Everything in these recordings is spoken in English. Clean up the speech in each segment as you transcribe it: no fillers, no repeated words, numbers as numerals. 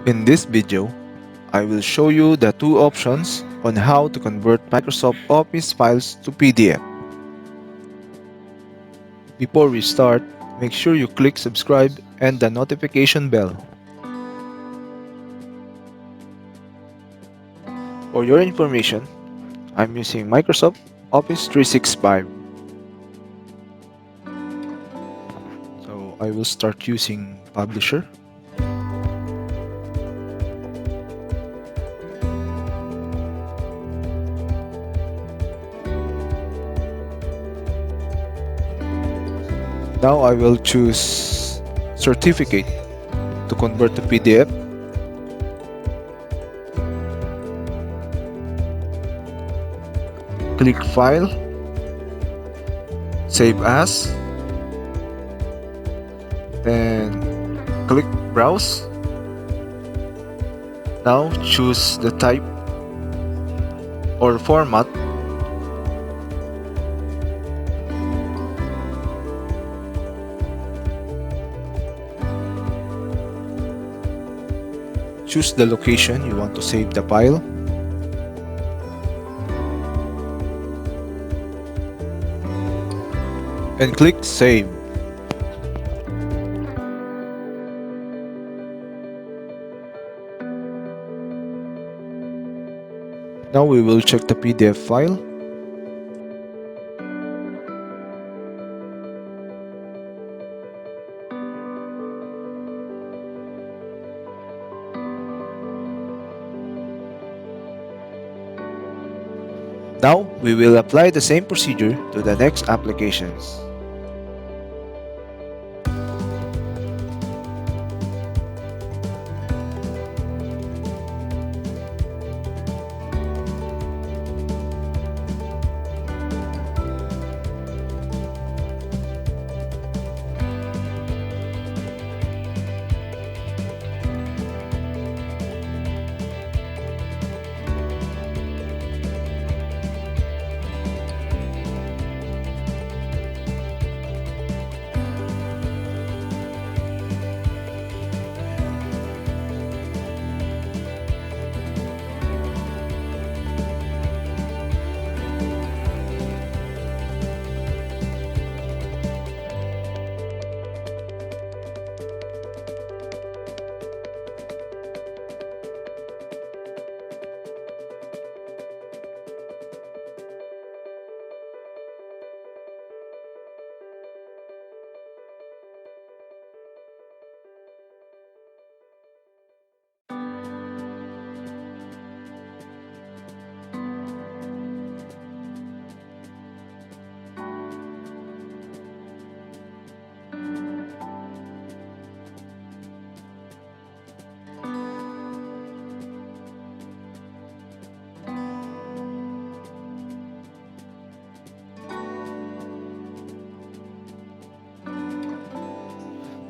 In this video, I will show you the two options on how to convert Microsoft Office files to PDF. Before we start, make sure you click subscribe and the notification bell. For your information, I'm using Microsoft Office 365. So I will start using Publisher. Now I will choose Certificate to convert to PDF. Click File, Save As, then click Browse. Now choose the type or format. Choose the location you want to save the file. And click Save. Now we will check the PDF file. Now we will apply the same procedure to the next applications.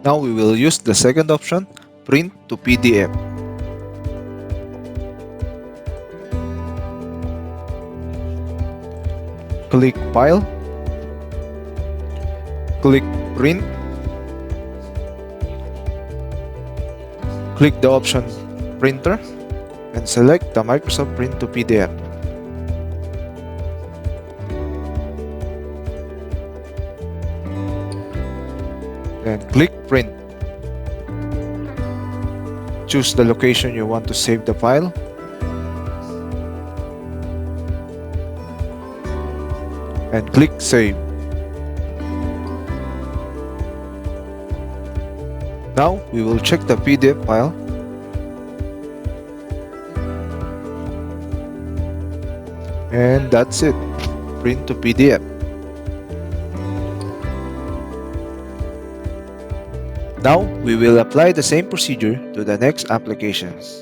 Now we will use the second option, Print to PDF. Click File, click Print, click the option Printer, and select the Microsoft Print to PDF. Then click Print. Choose the location you want to save the file. And click Save. Now we will check the PDF file. And that's it. Print to PDF. Now we will apply the same procedure to the next applications.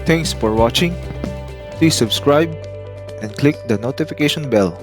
Thanks for watching. Please subscribe and click the notification bell